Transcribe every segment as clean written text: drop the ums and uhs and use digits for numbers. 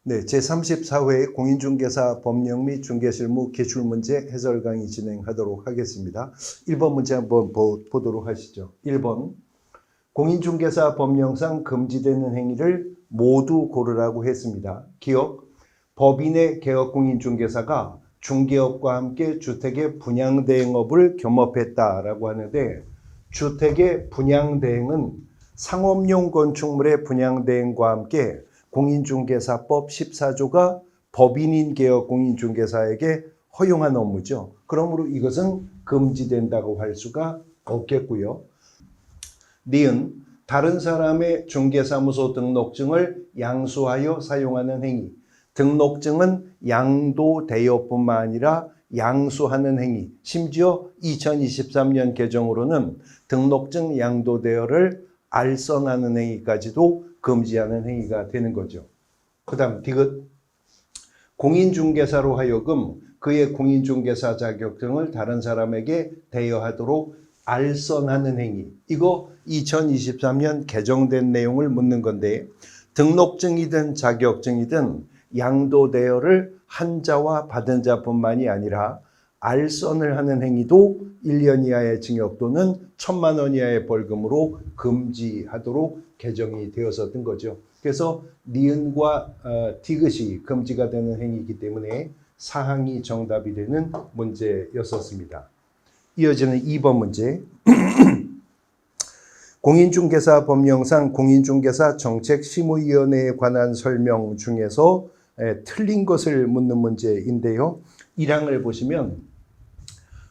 네, 제34회 공인중개사 법령 및 중개실무 기출문제 해설 강의 진행하도록 하겠습니다. 1번 문제 한번 보도록 하시죠. 1번, 공인중개사 법령상 금지되는 행위를 모두 고르라고 했습니다. 기억, 법인의 개업공인중개사가 중개업과 함께 주택의 분양대행업을 겸업했다라고 하는데, 주택의 분양대행은 상업용 건축물의 분양대행과 함께 공인중개사법 14조가 법인인 개업공인중개사에게 허용한 업무죠. 그러므로 이것은 금지된다고 할 수가 없겠고요. 니은, 다른 사람의 중개사무소 등록증을 양수하여 사용하는 행위. 등록증은 양도되어뿐만 아니라 양수하는 행위. 심지어 2023년 개정으로는 등록증 양도되어를 알선하는 행위까지도 금지하는 행위가 되는 거죠. 그 다음 디귿, 공인중개사로 하여금 그의 공인중개사 자격증을 다른 사람에게 대여하도록 알선하는 행위. 이거 2023년 개정된 내용을 묻는 건데, 등록증이든 자격증이든 양도 대여를 한 자와 받은 자뿐만이 아니라 알선을 하는 행위도 1년 이하의 징역 또는 1,000만 원 이하의 벌금으로 금지하도록 개정이 되었었던 거죠. 그래서 니은과 디귿이 금지가 되는 행위이기 때문에 사항이 정답이 되는 문제였었습니다. 이어지는 2번 문제. 공인중개사 법령상 공인중개사 정책심의위원회에 관한 설명 중에서 틀린 것을 묻는 문제인데요. 1항을 보시면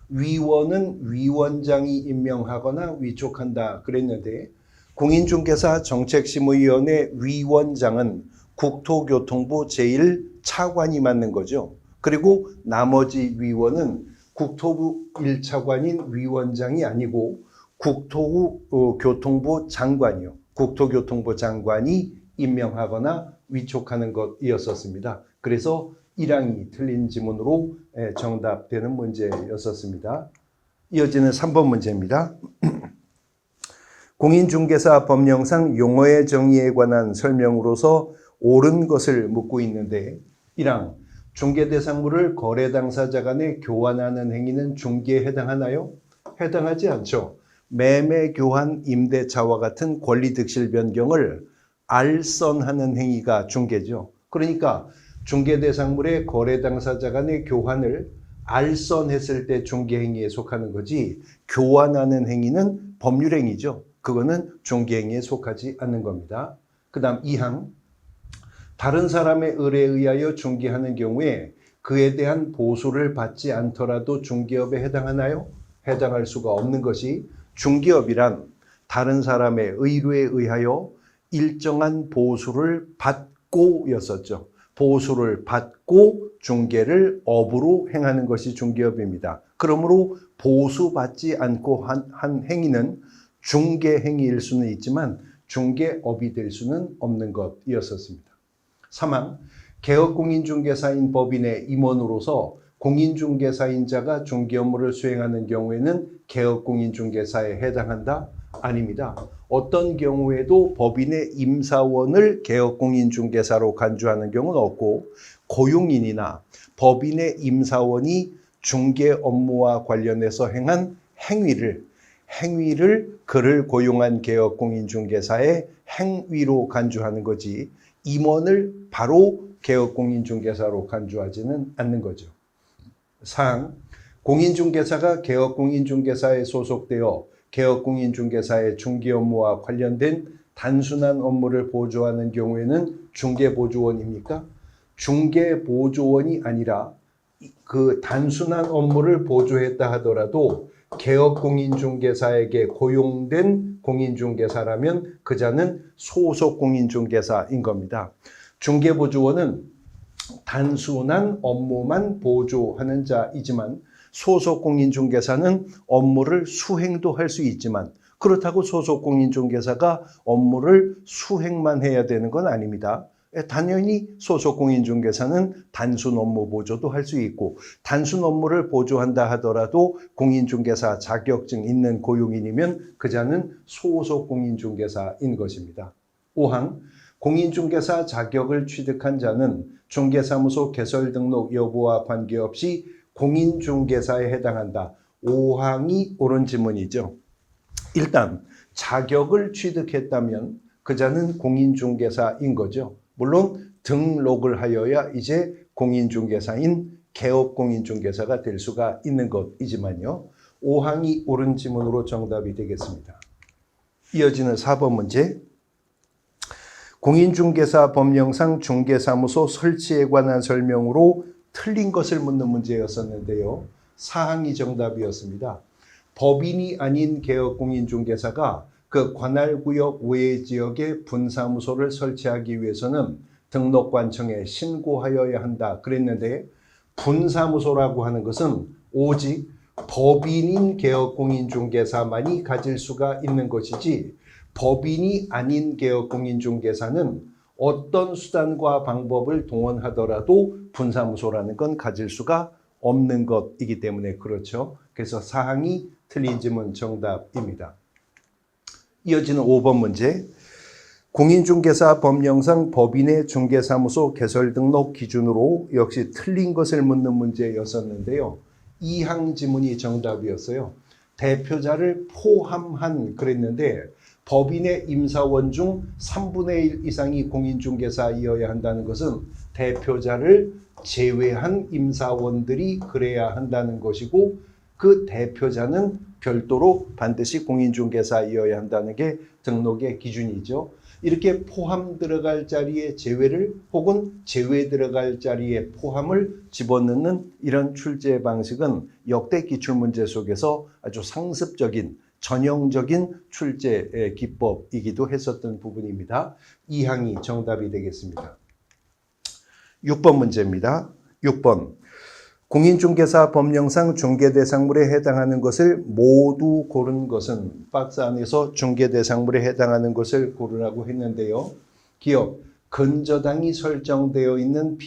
위원은 위원장이 임명하거나 위촉한다 그랬는데, 공인중개사 정책심의위원회 위원장은 국토교통부 제1차관이 맞는 거죠. 그리고 나머지 위원은 국토부 1차관인 위원장이 아니고 국토교통부 장관이요. 국토교통부 장관이 임명하거나 위촉하는 것이었었습니다. 그래서 1항이 틀린 지문으로 정답되는 문제였었습니다. 이어지는 3번 문제입니다. 공인중개사 법령상 용어의 정의에 관한 설명으로서 옳은 것을 묻고 있는데, 1항, 중개대상물을 거래 당사자 간에 교환하는 행위는 중개에 해당하나요? 해당하지 않죠. 매매, 교환, 임대차와 같은 권리득실 변경을 알선하는 행위가 중개죠. 그러니까 중개대상물의 거래 당사자 간의 교환을 알선했을 때 중개행위에 속하는 거지, 교환하는 행위는 법률행위죠. 그거는 중개행위에 속하지 않는 겁니다. 그 다음 2항, 다른 사람의 의뢰에 의하여 중개하는 경우에 그에 대한 보수를 받지 않더라도 중개업에 해당하나요? 해당할 수가 없는 것이, 중개업이란 다른 사람의 의뢰에 의하여 일정한 보수를 받고 였었죠. 보수를 받고 중개를 업으로 행하는 것이 중개업입니다. 그러므로 보수받지 않고 한 행위는 중개행위일 수는 있지만 중개업이 될 수는 없는 것이었었습니다. 3항, 개업공인중개사인 법인의 임원으로서 공인중개사인 자가 중개업무를 수행하는 경우에는 개업공인중개사에 해당한다? 아닙니다. 어떤 경우에도 법인의 임사원을 개업공인중개사로 간주하는 경우는 없고, 고용인이나 법인의 임사원이 중개 업무와 관련해서 행한 행위를 그를 고용한 개업공인중개사의 행위로 간주하는 거지, 임원을 바로 개업공인중개사로 간주하지는 않는 거죠. 4항, 공인중개사가 개업공인중개사에 소속되어 개업공인중개사의 중개 업무와 관련된 단순한 업무를 보조하는 경우에는 중개보조원입니까? 중개보조원이 아니라 그 단순한 업무를 보조했다 하더라도 개업공인중개사에게 고용된 공인중개사라면 그 자는 소속공인중개사인 겁니다. 중개보조원은 단순한 업무만 보조하는 자이지만, 소속공인중개사는 업무를 수행도 할 수 있지만, 그렇다고 소속공인중개사가 업무를 수행만 해야 되는 건 아닙니다. 당연히 소속공인중개사는 단순 업무 보조도 할 수 있고, 단순 업무를 보조한다 하더라도 공인중개사 자격증 있는 고용인이면 그 자는 소속공인중개사인 것입니다. 5항, 공인중개사 자격을 취득한 자는 중개사무소 개설 등록 여부와 관계없이 공인중개사에 해당한다. 5항이 옳은 지문이죠. 일단 자격을 취득했다면 그 자는 공인중개사인 거죠. 물론 등록을 하여야 이제 공인중개사인 개업공인중개사가 될 수가 있는 것이지만요. 5항이 옳은 지문으로 정답이 되겠습니다. 이어지는 4번 문제. 공인중개사 법령상 중개사무소 설치에 관한 설명으로 틀린 것을 묻는 문제였었는데요. 4항이 정답이었습니다. 법인이 아닌 개업공인중개사가 그 관할구역 외 지역에 분사무소를 설치하기 위해서는 등록관청에 신고하여야 한다 그랬는데, 분사무소라고 하는 것은 오직 법인인 개업공인중개사만이 가질 수가 있는 것이지, 법인이 아닌 개업공인중개사는 어떤 수단과 방법을 동원하더라도 분사무소라는 건 가질 수가 없는 것이기 때문에 그렇죠. 그래서 사항이 틀린 지문 정답입니다. 이어지는 5번 문제. 공인중개사 법령상 법인의 중개사무소 개설 등록 기준으로 역시 틀린 것을 묻는 문제였었는데요. 2항 지문이 정답이었어요. 대표자를 포함한 그랬는데, 법인의 임사원 중 3분의 1 이상이 공인중개사이어야 한다는 것은 대표자를 제외한 임사원들이 그래야 한다는 것이고, 그 대표자는 별도로 반드시 공인중개사이어야 한다는 게 등록의 기준이죠. 이렇게 포함 들어갈 자리에 제외를 혹은 제외 들어갈 자리에 포함을 집어넣는 이런 출제 방식은 역대 기출문제 속에서 아주 상습적인 전형적인 출제 기법이기도 했었던 부분입니다. 2항이 정답이 되겠습니다. 6번 문제입니다. 6번. 공인중개사 법령상 중개대상물에 해당하는 것을 모두 고른 것은, 박스 안에서 중개대상물에 해당하는 것을 고르라고 했는데요. 기업, 근저당이 설정되어 있는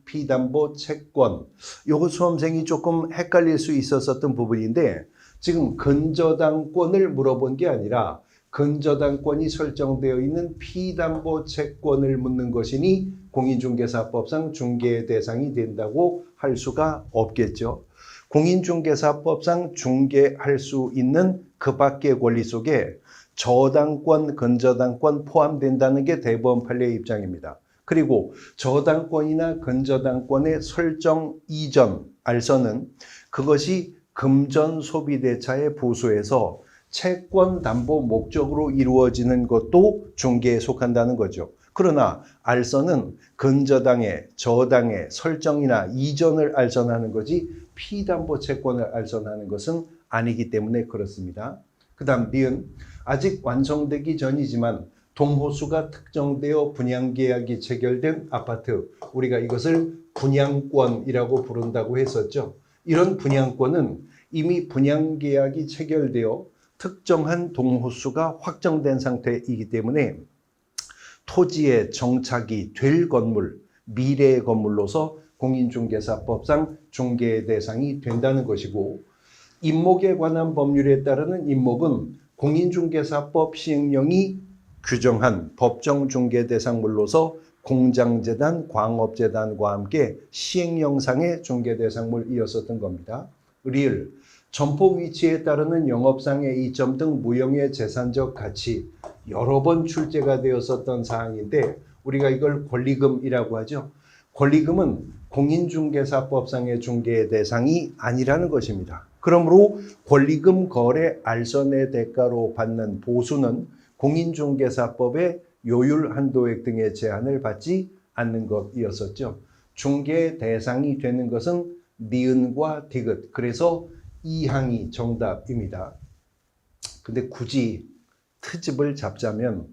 피담보 채권. 요거 수험생이 조금 헷갈릴 수 있었던 부분인데, 지금 근저당권을 물어본 게 아니라 근저당권이 설정되어 있는 피담보 채권을 묻는 것이니 공인중개사법상 중개 대상이 된다고 할 수가 없겠죠. 공인중개사법상 중개할 수 있는 그 밖의 권리 속에 저당권, 근저당권 포함된다는 게 대법원 판례의 입장입니다. 그리고 저당권이나 근저당권의 설정 이전, 알선은 그것이 금전 소비대차의 부수에서 채권 담보 목적으로 이루어지는 것도 중개에 속한다는 거죠. 그러나 알선은 근저당의, 저당의 설정이나 이전을 알선하는 거지 피담보 채권을 알선하는 것은 아니기 때문에 그렇습니다. 그 다음 니은, 아직 완성되기 전이지만 동호수가 특정되어 분양계약이 체결된 아파트, 우리가 이것을 분양권이라고 부른다고 했었죠. 이런 분양권은 이미 분양계약이 체결되어 특정한 동호수가 확정된 상태이기 때문에 토지의 정착이 될 건물, 미래의 건물로서 공인중개사법상 중개 대상이 된다는 것이고, 임목에 관한 법률에 따르는 임목은 공인중개사법 시행령이 규정한 법정 중개 대상물로서 공장재단, 광업재단과 함께 시행령상의 중개 대상물이었었던 겁니다. 리을, 점포 위치에 따르는 영업상의 이점 등 무형의 재산적 가치, 여러 번 출제가 되었었던 사항인데 우리가 이걸 권리금이라고 하죠. 권리금은 공인중개사법상의 중개 대상이 아니라는 것입니다. 그러므로 권리금 거래 알선의 대가로 받는 보수는 공인중개사법의 요율 한도액 등의 제한을 받지 않는 것이었었죠. 중개 대상이 되는 것은 니은과 디귿, 그래서 2항이 정답입니다. 근데 굳이 트집을 잡자면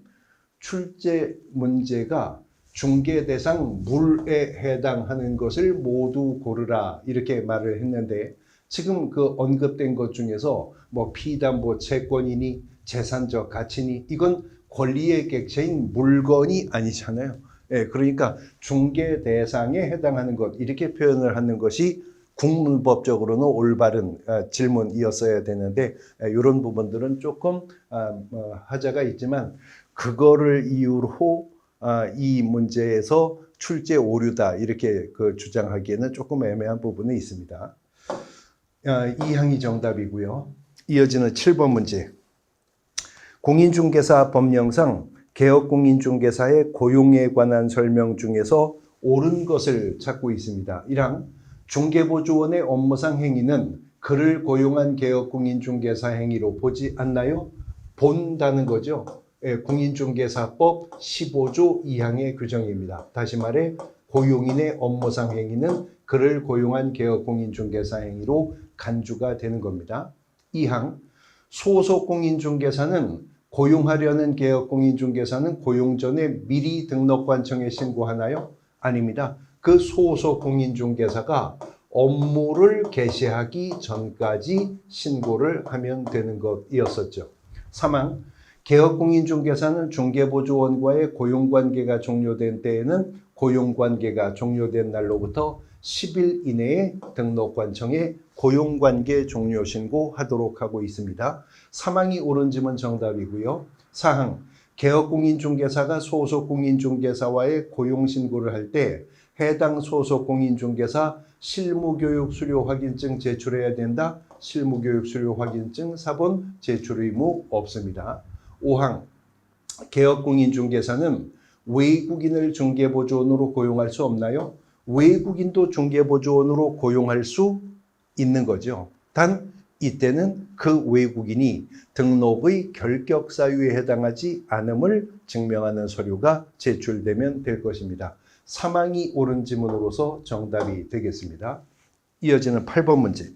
출제 문제가 중개 대상 물에 해당하는 것을 모두 고르라 이렇게 말을 했는데, 지금 그 언급된 것 중에서 뭐 피담보 채권이니 재산적 가치니 이건 권리의 객체인 물건이 아니잖아요. 그러니까 중개 대상에 해당하는 것 이렇게 표현을 하는 것이 국문법적으로는 올바른 질문이었어야 되는데, 이런 부분들은 조금 하자가 있지만 그거를 이유로 이 문제에서 출제 오류다 이렇게 주장하기에는 조금 애매한 부분이 있습니다. 2항이 정답이고요. 이어지는 7번 문제. 공인중개사 법령상 개업공인중개사의 고용에 관한 설명 중에서 옳은 것을 찾고 있습니다. 1항 중개보조원의 업무상 행위는 그를 고용한 개업공인중개사 행위로 보지 않나요? 본다는 거죠. 공인중개사법 15조 2항의 규정입니다. 다시 말해 고용인의 업무상 행위는 그를 고용한 개업공인중개사 행위로 간주가 되는 겁니다. 2항 소속공인중개사는 고용하려는 개업공인중개사는 고용 전에 미리 등록관청에 신고하나요? 아닙니다. 그 소속공인중개사가 업무를 개시하기 전까지 신고를 하면 되는 것이었었죠. 3항 개업공인중개사는 중개보조원과의 고용관계가 종료된 때에는 고용관계가 종료된 날로부터 10일 이내에 등록관청에 고용관계 종료 신고하도록 하고 있습니다. 3항이 옳은 지문 정답이고요. 4항 개업공인중개사가 소속공인중개사와의 고용신고를 할 때 해당 소속공인중개사 실무교육 수료 확인증 제출해야 된다. 실무교육 수료 확인증 사본 제출 의무 없습니다. 5항 개업공인중개사는 외국인을 중개보조원으로 고용할 수 없나요? 외국인도 중개보조원으로 고용할 수 있는 거죠. 단 이때는 그 외국인이 등록의 결격 사유에 해당하지 않음을 증명하는 서류가 제출되면 될 것입니다. 3항이 옳은 지문으로서 정답이 되겠습니다. 이어지는 8번 문제.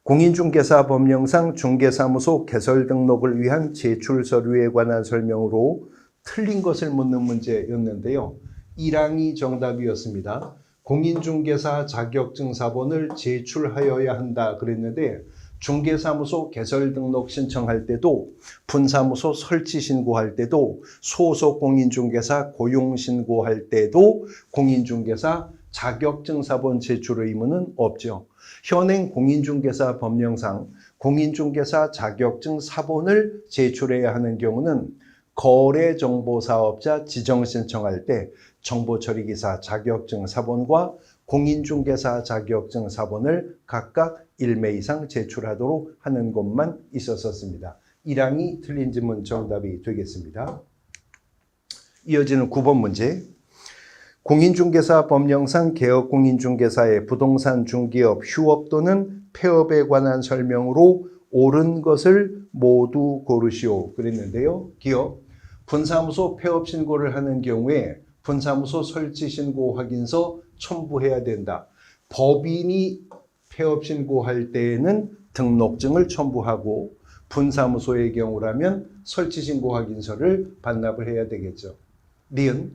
공인중개사 법령상 중개사무소 개설 등록을 위한 제출 서류에 관한 설명으로 틀린 것을 묻는 문제였는데요. 1항이 정답이었습니다. 공인중개사 자격증 사본을 제출하여야 한다 그랬는데 중개사무소 개설 등록 신청할 때도 분사무소 설치 신고할 때도 소속 공인중개사 고용 신고할 때도 공인중개사 자격증 사본 제출 의무는 없죠. 현행 공인중개사 법령상 공인중개사 자격증 사본을 제출해야 하는 경우는 거래정보사업자 지정 신청할 때 정보처리기사 자격증 사본과 공인중개사 자격증 사본을 각각 1매 이상 제출하도록 하는 것만 있었습니다. 1항이 틀린 지문 정답이 되겠습니다. 이어지는 9번 문제. 공인중개사 법령상 개업공인중개사의 부동산 중개업, 휴업 또는 폐업에 관한 설명으로 옳은 것을 모두 고르시오 그랬는데요. 기업, 분사무소 폐업 신고를 하는 경우에 분사무소 설치 신고 확인서 첨부해야 된다. 법인이 폐업 신고할 때에는 등록증을 첨부하고 분사무소의 경우라면 설치 신고 확인서를 반납을 해야 되겠죠. 니은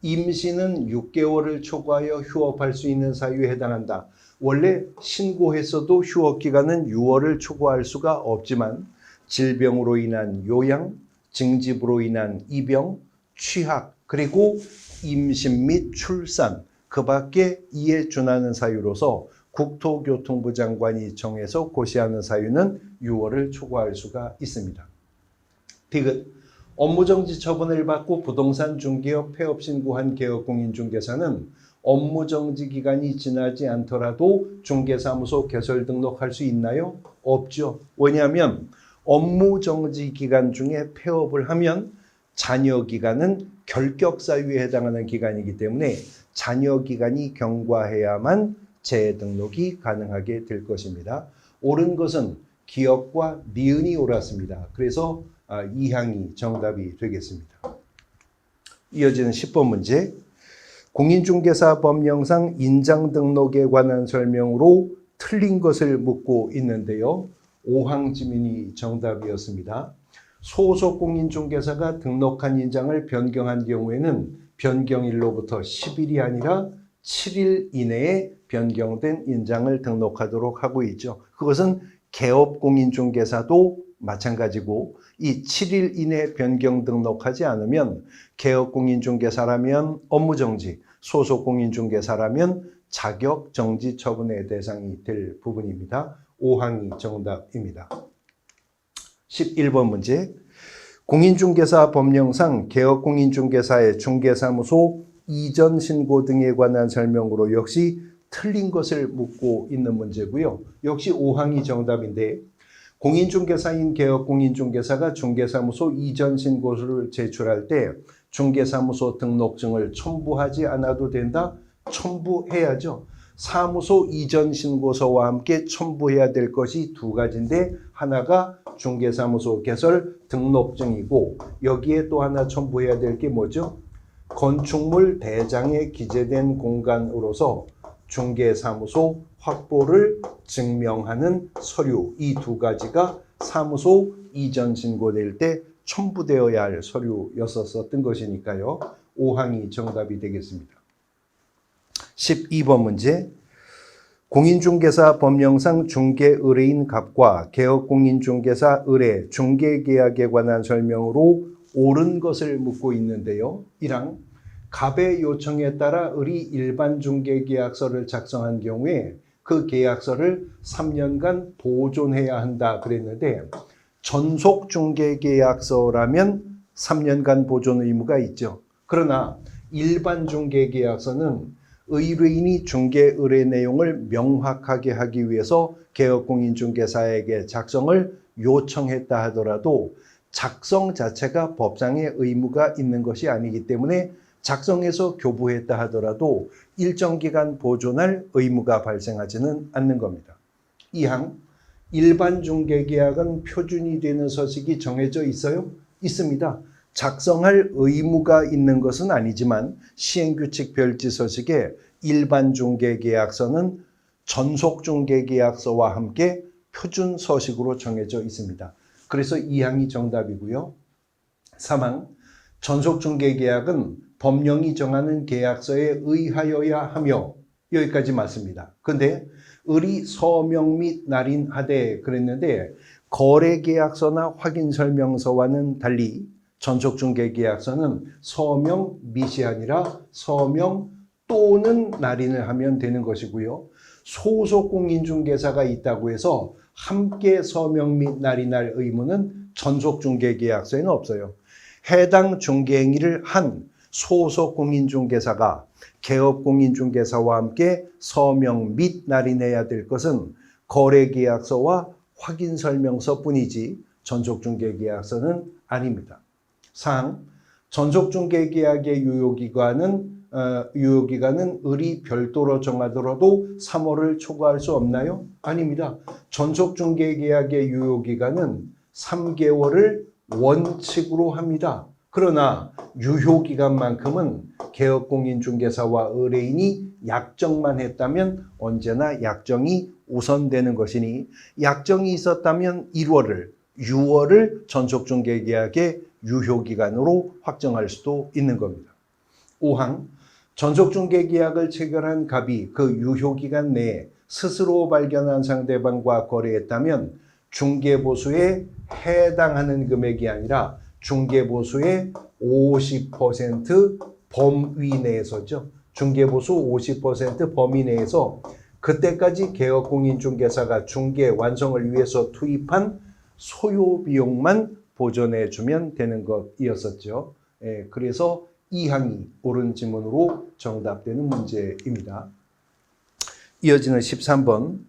임시는 6개월을 초과하여 휴업할 수 있는 사유에 해당한다. 원래 신고했어도 휴업 기간은 6월을 초과할 수가 없지만 질병으로 인한 요양, 징집으로 인한 입영, 취학, 그리고 임신 및 출산, 그 밖에 이에 준하는 사유로서 국토교통부 장관이 정해서 고시하는 사유는 6월을 초과할 수가 있습니다. 디귿 업무정지 처분을 받고 부동산 중개업 폐업 신고한 개업공인중개사는 업무정지 기간이 지나지 않더라도 중개사무소 개설 등록할 수 있나요? 없죠. 왜냐하면 업무정지 기간 중에 폐업을 하면 잔여 기간은 결격 사유에 해당하는 기간이기 때문에 잔여 기간이 경과해야만 재등록이 가능하게 될 것입니다. 옳은 것은 기업과 니은이 옳았습니다. 그래서 2항이 정답이 되겠습니다. 이어지는 10번 문제. 공인중개사 법령상 인장 등록에 관한 설명으로 틀린 것을 묻고 있는데요. 5항 지문이 정답이었습니다. 소속 공인중개사가 등록한 인장을 변경한 경우에는 변경일로부터 10일이 아니라 7일 이내에 변경된 인장을 등록하도록 하고 있죠. 그것은 개업공인중개사도 마찬가지고 이 7일 이내 변경 등록하지 않으면 개업공인중개사라면 업무정지, 소속공인중개사라면 자격정지 처분의 대상이 될 부분입니다. 5항이 정답입니다. 11번 문제. 공인중개사 법령상 개업공인중개사의 중개사무소 이전 신고 등에 관한 설명으로 역시 틀린 것을 묻고 있는 문제고요. 역시 5항이 정답인데 공인중개사인 개업공인중개사가 중개사무소 이전 신고서를 제출할 때 중개사무소 등록증을 첨부하지 않아도 된다? 첨부해야죠. 사무소 이전 신고서와 함께 첨부해야 될 것이 두 가지인데 하나가 중개사무소 개설 등록증이고 여기에 또 하나 첨부해야 될 게 뭐죠? 건축물 대장에 기재된 공간으로서 중개사무소 확보를 증명하는 서류 이 두 가지가 사무소 이전 신고될 때 첨부되어야 할 서류였었던 것이니까요. 5항이 정답이 되겠습니다. 12번 문제. 공인중개사 법령상 중개의뢰인 갑과 개업공인중개사 의뢰 중개계약에 관한 설명으로 옳은 것을 묻고 있는데요. 1항 갑의 요청에 따라 을이 일반 중개계약서를 작성한 경우에 그 계약서를 3년간 보존해야 한다 그랬는데 전속 중개계약서라면 3년간 보존 의무가 있죠. 그러나 일반 중개계약서는 의뢰인이 중개 의뢰 내용을 명확하게 하기 위해서 개업공인중개사에게 작성을 요청했다 하더라도 작성 자체가 법상의 의무가 있는 것이 아니기 때문에 작성해서 교부했다 하더라도 일정 기간 보존할 의무가 발생하지는 않는 겁니다. 2항 일반 중개계약은 표준이 되는 서식이 정해져 있어요? 있습니다. 작성할 의무가 있는 것은 아니지만 시행규칙 별지 서식에 일반 중개계약서는 전속 중개계약서와 함께 표준 서식으로 정해져 있습니다. 그래서 2항이 정답이고요. 3항 전속 중개계약은 법령이 정하는 계약서에 의하여야 하며 여기까지 맞습니다. 근데 을이 서명 및 날인하되 그랬는데 거래계약서나 확인설명서와는 달리 전속중개계약서는 서명 및이 아니라 서명 또는 날인을 하면 되는 것이고요. 소속공인중개사가 있다고 해서 함께 서명 및 날인할 의무는 전속중개계약서에는 없어요. 해당 중개행위를 한 소속공인중개사가 개업공인중개사와 함께 서명 및 날인해야 될 것은 거래계약서와 확인설명서뿐이지 전속중개계약서는 아닙니다. 4항 전속중개계약의 유효기간은 을이 별도로 정하더라도 3월을 초과할 수 없나요? 아닙니다. 전속중개계약의 유효기간은 3개월을 원칙으로 합니다. 그러나 유효기간만큼은 개업공인중개사와 의뢰인이 약정만 했다면 언제나 약정이 우선되는 것이니 약정이 있었다면 1월을 6월을 전속중개계약의 유효기간으로 확정할 수도 있는 겁니다. 5항 전속중개계약을 체결한 갑이 그 유효기간 내에 스스로 발견한 상대방과 거래했다면 중개보수에 해당하는 금액이 아니라 중개보수의 50% 범위 내에서죠. 중개보수 50% 범위 내에서 그때까지 개업공인중개사가 중개 완성을 위해서 투입한 소요비용만 보존해주면 되는 것이었었죠. 그래서 2항이 옳은 지문으로 정답되는 문제입니다. 이어지는 13번.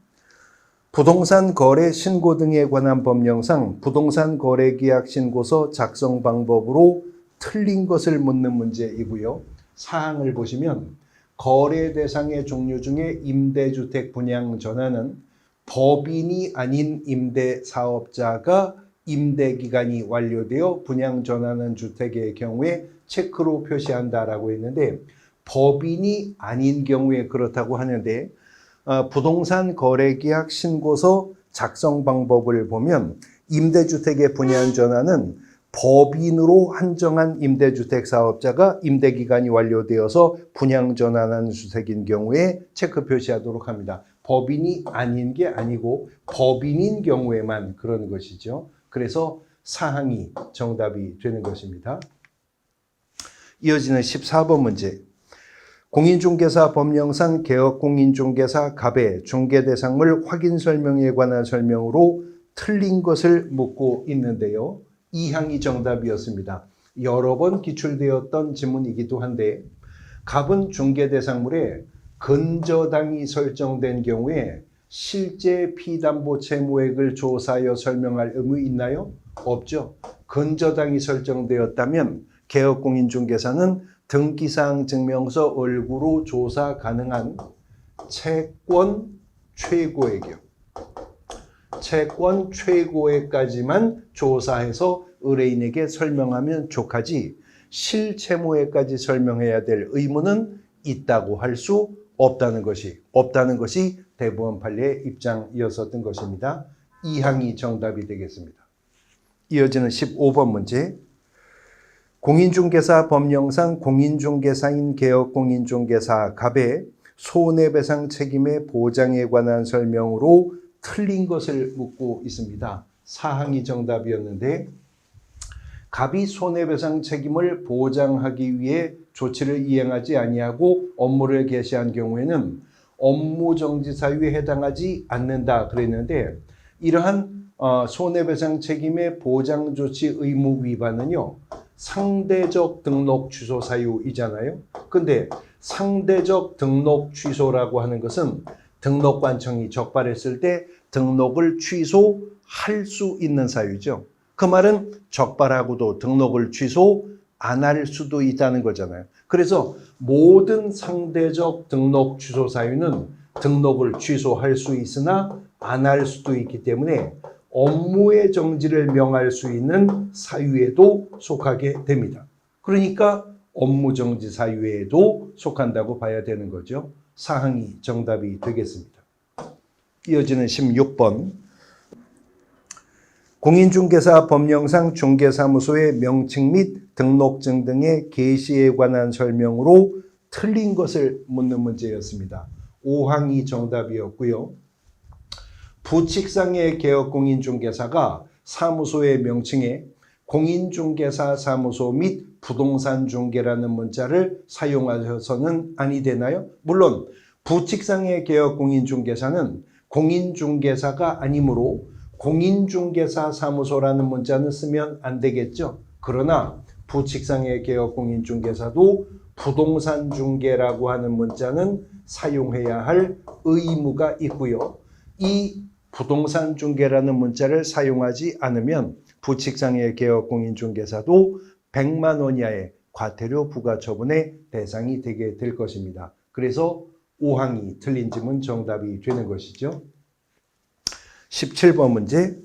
부동산 거래 신고 등에 관한 법령상 부동산 거래 계약 신고서 작성 방법으로 틀린 것을 묻는 문제이고요. 사항을 보시면 거래 대상의 종류 중에 임대주택 분양 전환은 법인이 아닌 임대사업자가 임대기간이 완료되어 분양 전환한 주택의 경우에 체크로 표시한다라고 했는데 법인이 아닌 경우에 그렇다고 하는데 부동산 거래계약 신고서 작성 방법을 보면 임대주택의 분양 전환은 법인으로 한정한 임대주택 사업자가 임대기간이 완료되어서 분양 전환한 주택인 경우에 체크 표시하도록 합니다. 법인이 아닌 게 아니고 법인인 경우에만 그런 것이죠. 그래서 사항이 정답이 되는 것입니다. 이어지는 14번 문제. 공인중개사 법령상 개업공인중개사 갑의 중개대상물 확인설명에 관한 설명으로 틀린 것을 묻고 있는데요. 2항이 정답이었습니다. 여러 번 기출되었던 지문이기도 한데 갑은 중개대상물에 근저당이 설정된 경우에 실제 피담보 채무액을 조사하여 설명할 의무 있나요? 없죠. 근저당이 설정되었다면 개업공인중개사는 등기사항 증명서 얼구로 조사 가능한 채권 최고액이요. 채권 최고액까지만 조사해서 의뢰인에게 설명하면 족하지 실채무액까지 설명해야 될 의무는 있다고 할 수 없다는 것이 대법원 판례의 입장이었었던 것입니다. 2항이 정답이 되겠습니다. 이어지는 15번 문제. 공인중개사 법령상 공인중개사인 개업공인중개사 갑의 손해배상 책임의 보장에 관한 설명으로 틀린 것을 묻고 있습니다. 4항이 정답이었는데 갑이 손해배상 책임을 보장하기 위해 조치를 이행하지 아니하고 업무를 개시한 경우에는 업무정지 사유에 해당하지 않는다 그랬는데 이러한 손해배상 책임의 보장 조치 의무 위반은요. 상대적 등록 취소 사유이잖아요. 근데 상대적 등록 취소라고 하는 것은 등록관청이 적발했을 때 등록을 취소할 수 있는 사유죠. 그 말은 적발하고도 등록을 취소 안 할 수도 있다는 거잖아요. 그래서 모든 상대적 등록 취소 사유는 등록을 취소할 수 있으나 안 할 수도 있기 때문에 업무의 정지를 명할 수 있는 사유에도 속하게 됩니다. 그러니까 업무정지 사유에도 속한다고 봐야 되는 거죠. 사항이 정답이 되겠습니다. 이어지는 16번. 공인중개사 법령상 중개사무소의 명칭 및 등록증 등의 개시에 관한 설명으로 틀린 것을 묻는 문제였습니다. 5항이 정답이었고요. 부칙상의 개업공인중개사가 사무소의 명칭에 공인중개사 사무소 및 부동산중개라는 문자를 사용하셔서는 아니 되나요? 물론 부칙상의 개업공인중개사는 공인중개사가 아니므로 공인중개사 사무소라는 문자는 쓰면 안 되겠죠. 그러나 부칙상의 개업공인중개사도 부동산중개라고 하는 문자는 사용해야 할 의무가 있고요. 이 부동산중개라는 문자를 사용하지 않으면 부칙상의 개업공인중개사도 100만 원 이하의 과태료 부과처분의 대상이 되게 될 것입니다. 그래서 5항이 틀린 지문 정답이 되는 것이죠. 17번 문제.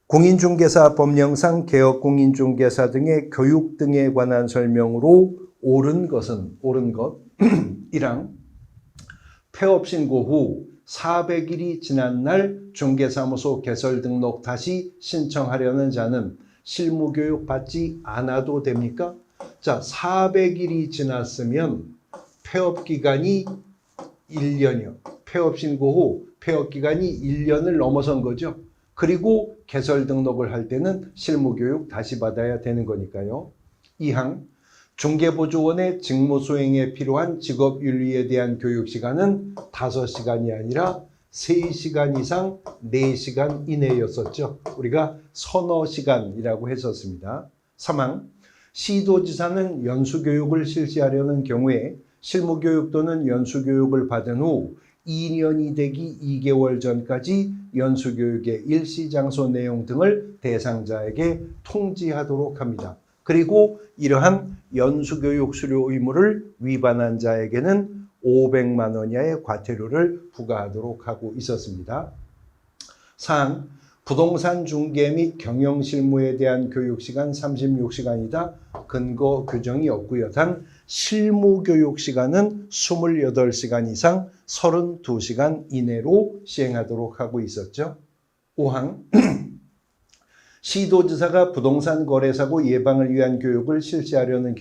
공인중개사 법령상 개업공인중개사 등의 교육 등에 관한 설명으로 옳은 것 1항 폐업신고 후 400일이 지난 날 중개사무소 개설 등록 다시 신청하려는 자는 실무교육 받지 않아도 됩니까? 자, 400일이 지났으면 폐업기간이 1년이요. 폐업신고 후 폐업기간이 1년을 넘어선 거죠. 그리고 개설 등록을 할 때는 실무교육 다시 받아야 되는 거니까요. 2항 중개보조원의 직무수행에 필요한 직업윤리에 대한 교육시간은 5시간이 아니라 3시간 이상 4시간 이내였었죠. 우리가 서너 시간이라고 했었습니다. 3항 시도지사는 연수교육을 실시하려는 경우에 실무교육 또는 연수교육을 받은 후 2년이 되기 2개월 전까지 연수교육의 일시장소 내용 등을 대상자에게 통지하도록 합니다. 그리고 이러한 연수교육 수료 의무를 위반한 자에게는 500만 원 이하의 과태료를 부과하도록 하고 있었습니다. 4항 부동산 중개 및 경영 실무에 대한 교육시간 36시간이다. 근거 규정이 없고요. 단 실무 교육 시간은 28시간 이상 32시간 이내로 시행하도록 하고 있었죠. 5항 시도지사가 부동산 거래사고 예방을 위한 교육을 실시하려는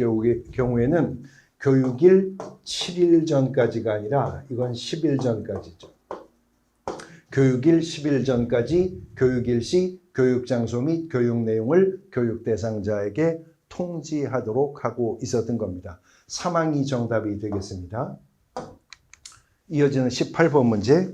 경우에는 교육일 7일 전까지가 아니라 이건 10일 전까지죠. 교육일 10일 전까지 교육일 시 교육장소 및 교육 내용을 교육 대상자에게 통지하도록 하고 있었던 겁니다. 3항이 정답이 되겠습니다. 이어지는 18번 문제.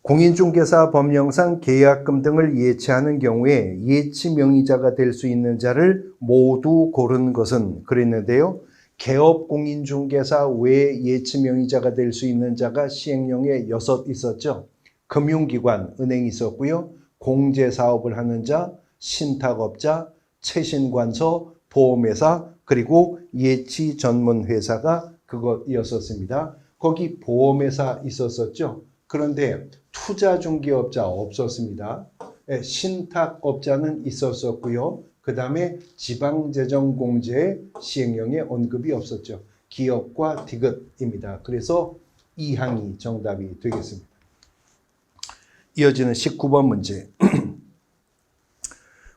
공인중개사 법령상 계약금 등을 예치하는 경우에 예치 명의자가 될 수 있는 자를 모두 고른 것은 그랬는데요. 개업공인중개사 외에 예치 명의자가 될 수 있는 자가 시행령에 6 있었죠. 금융기관, 은행이 있었고요. 공제사업을 하는 자, 신탁업자, 채신관서, 보험회사, 그리고 예치 전문회사가 그것이었습니다. 거기 보험회사 있었었죠. 그런데 투자중개업자 없었습니다. 신탁업자는 있었었고요. 그 다음에 지방재정공제 시행령에 언급이 없었죠. 기업과 디귿입니다. 그래서 이 항이 정답이 되겠습니다. 이어지는 19번 문제.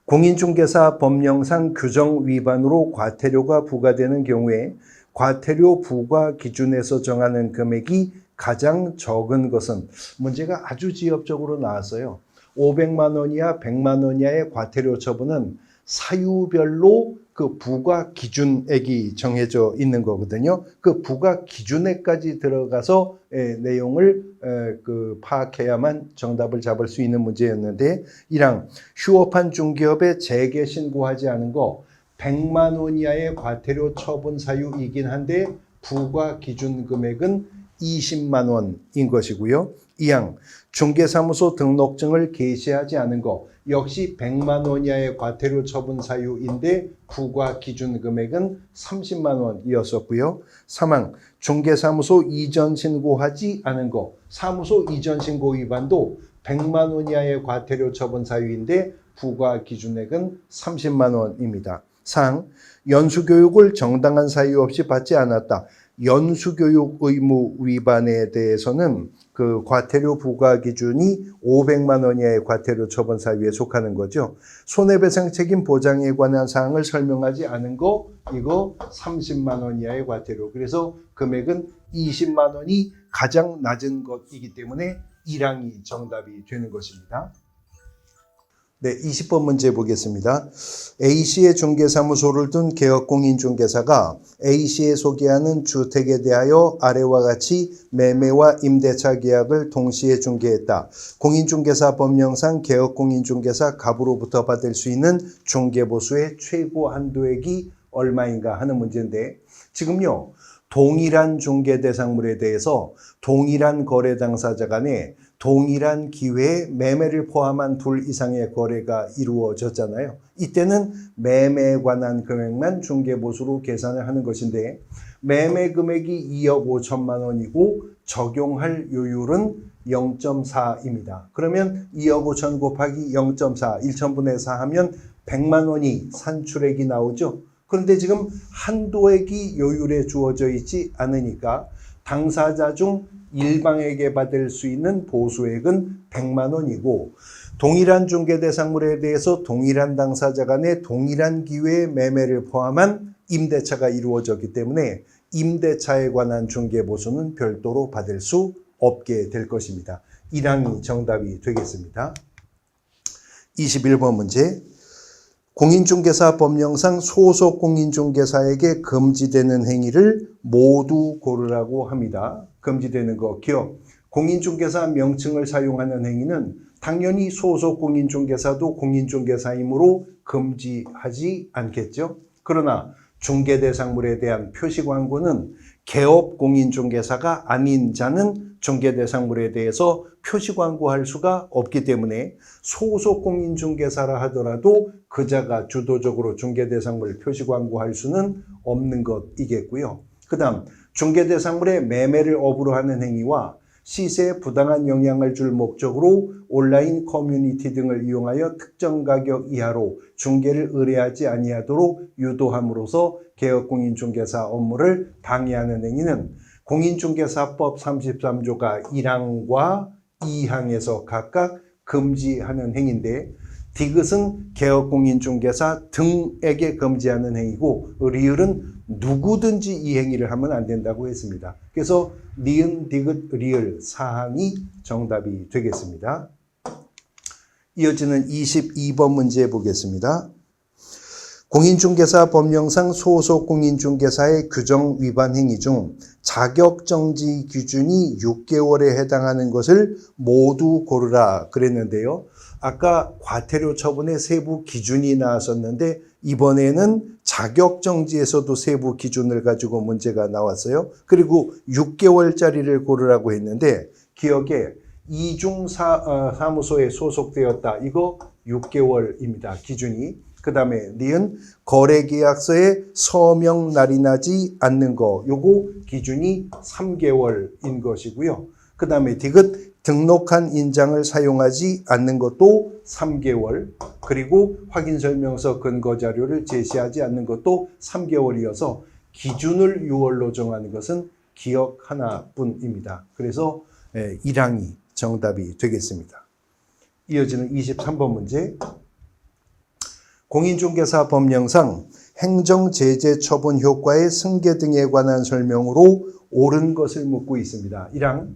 공인중개사 법령상 규정 위반으로 과태료가 부과되는 경우에 과태료 부과 기준에서 정하는 금액이 가장 적은 것은, 문제가 아주 지엽적으로 나왔어요. 500만 원 이하 100만 원 이하의 과태료 처분은 사유별로 그 부과 기준액이 정해져 있는 거거든요. 그 부과 기준액까지 들어가서 내용을 파악해야만 정답을 잡을 수 있는 문제였는데, 1항 휴업한 중개업에 재개 신고하지 않은 거 100만 원 이하의 과태료 처분 사유이긴 한데 부과 기준 금액은 20만 원인 것이고요. 2항 중개사무소 등록증을 게시하지 않은 거 역시 100만 원 이하의 과태료 처분 사유인데 부과 기준 금액은 30만 원이었었고요. 3항 중개사무소 이전 신고하지 않은 거, 사무소 이전 신고 위반도 100만 원 이하의 과태료 처분 사유인데 부과 기준액은 30만 원입니다. 4항 연수교육을 정당한 사유 없이 받지 않았다. 연수교육 의무 위반에 대해서는 그 과태료 부과 기준이 500만 원 이하의 과태료 처분 사유에 속하는 거죠. 손해배상 책임 보장에 관한 사항을 설명하지 않은 거, 이거 30만 원 이하의 과태료. 그래서 금액은 20만 원이 가장 낮은 것이기 때문에 1항이 정답이 되는 것입니다. 네, 20번 문제 보겠습니다. A씨의 중개사무소를 둔 개업공인중개사가 A씨에 소개하는 주택에 대하여 아래와 같이 매매와 임대차 계약을 동시에 중개했다. 공인중개사 법령상 개업공인중개사 갑으로부터 받을 수 있는 중개보수의 최고 한도액이 얼마인가 하는 문제인데, 지금요 동일한 중개대상물에 대해서 동일한 거래 당사자 간에 동일한 기회에 매매를 포함한 둘 이상의 거래가 이루어졌잖아요. 이때는 매매에 관한 금액만 중개보수로 계산을 하는 것인데, 매매 금액이 2억 5천만 원이고 적용할 요율은 0.4입니다. 그러면 2억 5천 곱하기 0.4, 1천분의 4 하면 100만 원이 산출액이 나오죠. 그런데 지금 한도액이 요율에 주어져 있지 않으니까 당사자 중 일방에게 받을 수 있는 보수액은 100만 원이고, 동일한 중개대상물에 대해서 동일한 당사자 간의 동일한 기회의 매매를 포함한 임대차가 이루어졌기 때문에 임대차에 관한 중개보수는 별도로 받을 수 없게 될 것입니다. 1항이 정답이 되겠습니다. 21번 문제. 공인중개사 법령상 소속 공인중개사에게 금지되는 행위를 모두 고르라고 합니다. 금지되는 거 기억. 공인중개사 명칭을 사용하는 행위는 당연히 소속 공인중개사도 공인중개사이므로 금지하지 않겠죠. 그러나 중개대상물에 대한 표시광고는 개업공인중개사가 아닌 자는 중개대상물에 대해서 표시광고할 수가 없기 때문에 소속 공인중개사라 하더라도 그자가 주도적으로 중개대상물 표시광고할 수는 없는 것이겠고요. 그 다음 중개대상물의 매매를 업으로 하는 행위와 시세에 부당한 영향을 줄 목적으로 온라인 커뮤니티 등을 이용하여 특정 가격 이하로 중개를 의뢰하지 아니하도록 유도함으로써 개업공인중개사 업무를 방해하는 행위는 공인중개사법 33조가 1항과 2항에서 각각 금지하는 행위인데, 디귿은 개업공인중개사 등에게 금지하는 행위고, 리을은 누구든지 이 행위를 하면 안 된다고 했습니다. 그래서 니은, 디귿, 리을 4항이 정답이 되겠습니다. 이어지는 22번 문제 보겠습니다. 공인중개사 법령상 소속 공인중개사의 규정 위반 행위 중 자격정지 기준이 6개월에 해당하는 것을 모두 고르라 그랬는데요. 아까 과태료 처분의 세부 기준이 나왔었는데 이번에는 자격정지에서도 세부 기준을 가지고 문제가 나왔어요. 그리고 6개월짜리를 고르라고 했는데 기억에 이중사무소에 소속되었다. 이거 6개월입니다. 기준이. 그 다음에 니은 거래계약서에 서명 날이 나지 않는 거. 요거 기준이 3개월인 것이고요. 그 다음에 디귿 등록한 인장을 사용하지 않는 것도 3개월. 그리고 확인설명서 근거자료를 제시하지 않는 것도 3개월이어서 기준을 6월로 정하는 것은 기억 하나뿐입니다. 그래서 1항이 정답이 되겠습니다. 이어지는 23번 문제. 공인중개사 법령상 행정제재 처분 효과의 승계 등에 관한 설명으로 옳은 것을 묻고 있습니다. 1항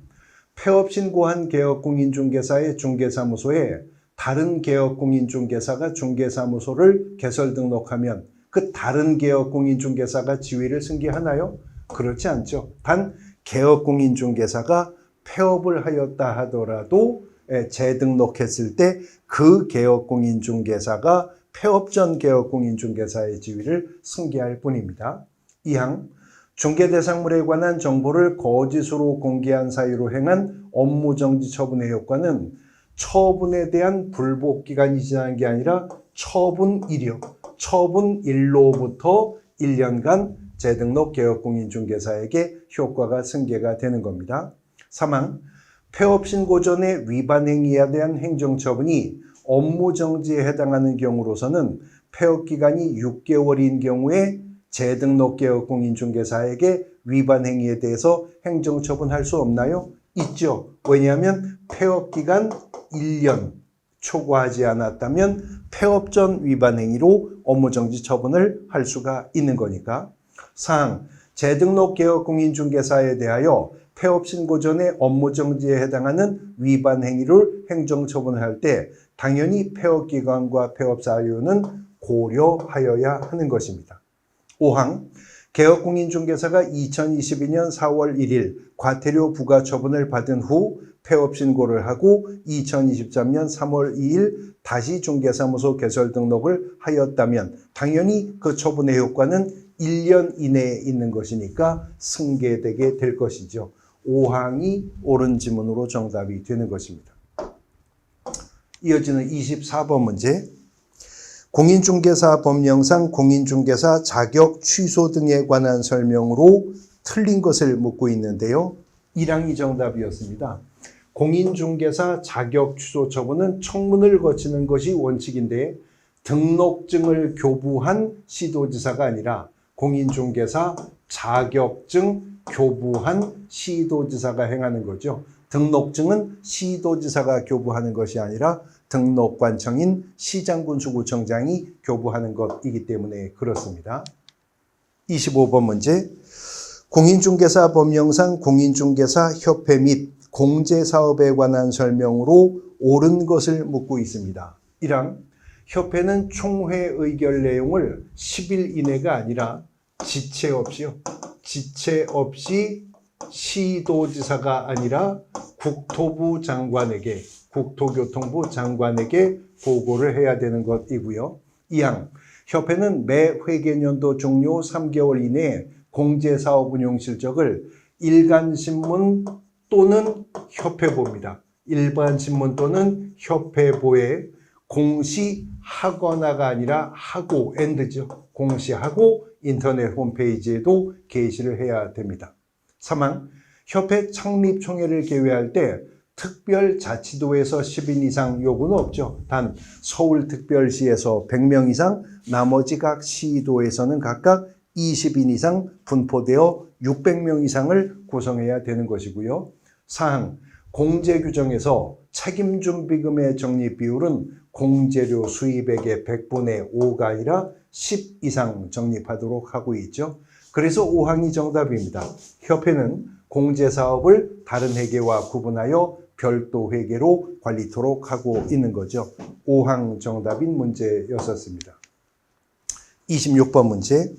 폐업 신고한 개업공인중개사의 중개사무소에 다른 개업공인중개사가 중개사무소를 개설 등록하면 그 다른 개업공인중개사가 지위를 승계하나요? 그렇지 않죠. 단 개업공인중개사가 폐업을 하였다 하더라도 재등록했을 때 그 개업공인중개사가 폐업 전 개업공인중개사의 지위를 승계할 뿐입니다. 2항 중개대상물에 관한 정보를 거짓으로 공개한 사유로 행한 업무정지 처분의 효과는 처분에 대한 불복기간이 지난 게 아니라 처분일이요. 처분일로부터 1년간 재등록 개업공인중개사에게 효과가 승계가 되는 겁니다. 3항 폐업 신고 전에 위반 행위에 대한 행정처분이 업무정지에 해당하는 경우로서는 폐업 기간이 6개월인 경우에 재등록 개업공인중개사에게 위반 행위에 대해서 행정처분할 수 없나요? 있죠. 왜냐하면 폐업 기간 1년 초과하지 않았다면 폐업 전 위반 행위로 업무정지 처분을 할 수가 있는 거니까. 4항 재등록 개업공인중개사에 대하여 폐업 신고 전에 업무정지에 해당하는 위반 행위를 행정처분할 때 당연히 폐업 기간과 폐업 사유는 고려하여야 하는 것입니다. 5항 개업공인중개사가 2022년 4월 1일 과태료 부과 처분을 받은 후 폐업 신고를 하고 2023년 3월 2일 다시 중개사무소 개설 등록을 하였다면 당연히 그 처분의 효과는 1년 이내에 있는 것이니까 승계되게 될 것이죠. 5항이 옳은 지문으로 정답이 되는 것입니다. 이어지는 24번 문제. 공인중개사 법령상 공인중개사 자격 취소 등에 관한 설명으로 틀린 것을 묻고 있는데요. 1항이 정답이었습니다. 공인중개사 자격 취소 처분은 청문을 거치는 것이 원칙인데 등록증을 교부한 시도지사가 아니라 공인중개사 자격증 교부한 시도지사가 행하는 거죠. 등록증은 시도지사가 교부하는 것이 아니라 등록관청인 시장군수구청장이 교부하는 것이기 때문에 그렇습니다. 25번 문제. 공인중개사 법령상 공인중개사 협회 및 공제사업에 관한 설명으로 옳은 것을 묻고 있습니다. 1항 협회는 총회 의결 내용을 10일 이내가 아니라 지체 없이요. 지체 없이 시도지사가 아니라 국토부 장관에게, 국토교통부 장관에게 보고를 해야 되는 것이고요. 2항 협회는 매 회계연도 종료 3개월 이내에 공제사업 운용 실적을 일간신문 또는 협회보입니다. 일반신문 또는 협회보에 공시하거나가 아니라 하고, 엔드죠. 공시하고 인터넷 홈페이지에도 게시를 해야 됩니다. 3항 협회 창립 총회를 개회할 때 특별자치도에서 10인 이상 요구는 없죠. 단 서울특별시에서 100명 이상, 나머지 각 시도에서는 각각 20인 이상 분포되어 600명 이상을 구성해야 되는 것이고요. 4항 공제 규정에서 책임준비금의 적립 비율은 공제료 수입액의 100분의 5가 아니라 10 이상 적립하도록 하고 있죠. 그래서 5항이 정답입니다. 협회는 공제사업을 다른 회계와 구분하여 별도 회계로 관리토록 하고 있는 거죠. 5항 정답인 문제였었습니다. 26번 문제.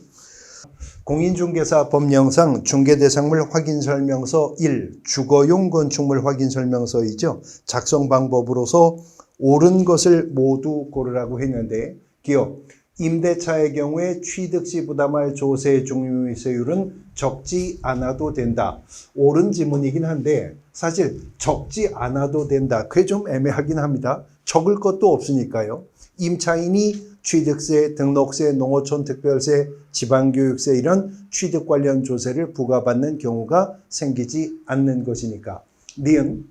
공인중개사 법령상 중개대상물 확인설명서 1, 주거용 건축물 확인설명서이죠. 작성 방법으로서 옳은 것을 모두 고르라고 했는데, 기억, 임대차의 경우에 취득시 부담할 조세 중위세율은 적지 않아도 된다. 옳은 지문이긴 한데 사실 적지 않아도 된다. 그게 좀 애매하긴 합니다. 적을 것도 없으니까요. 임차인이 취득세, 등록세, 농어촌 특별세, 지방교육세 이런 취득 관련 조세를 부과받는 경우가 생기지 않는 것이니까. 니은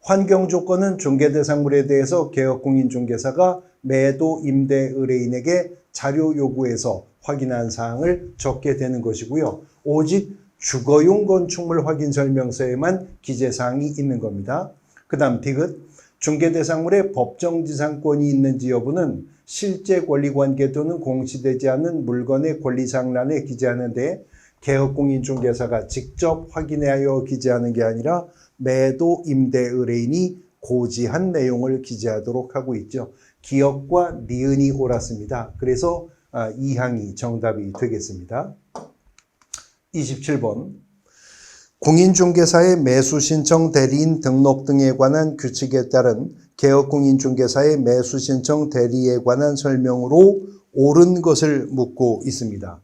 환경 조건은 중개대상물에 대해서 개업공인중개사가 매도 임대 의뢰인에게 자료 요구해서 확인한 사항을 적게 되는 것이고요. 오직 주거용 건축물 확인 설명서에만 기재사항이 있는 겁니다. 그 다음 디귿 중개대상물에 법정지상권이 있는지 여부는 실제 권리관계 또는 공시되지 않는 물건의 권리상란에 기재하는데 개업공인중개사가 직접 확인하여 기재하는 게 아니라 매도 임대 의뢰인이 고지한 내용을 기재하도록 하고 있죠. 기억과 니은이 옳았습니다. 그래서 2항이 정답이 되겠습니다. 27번 공인중개사의 매수신청 대리인 등록 등에 관한 규칙에 따른 개업공인중개사의 매수신청 대리에 관한 설명으로 옳은 것을 묻고 있습니다.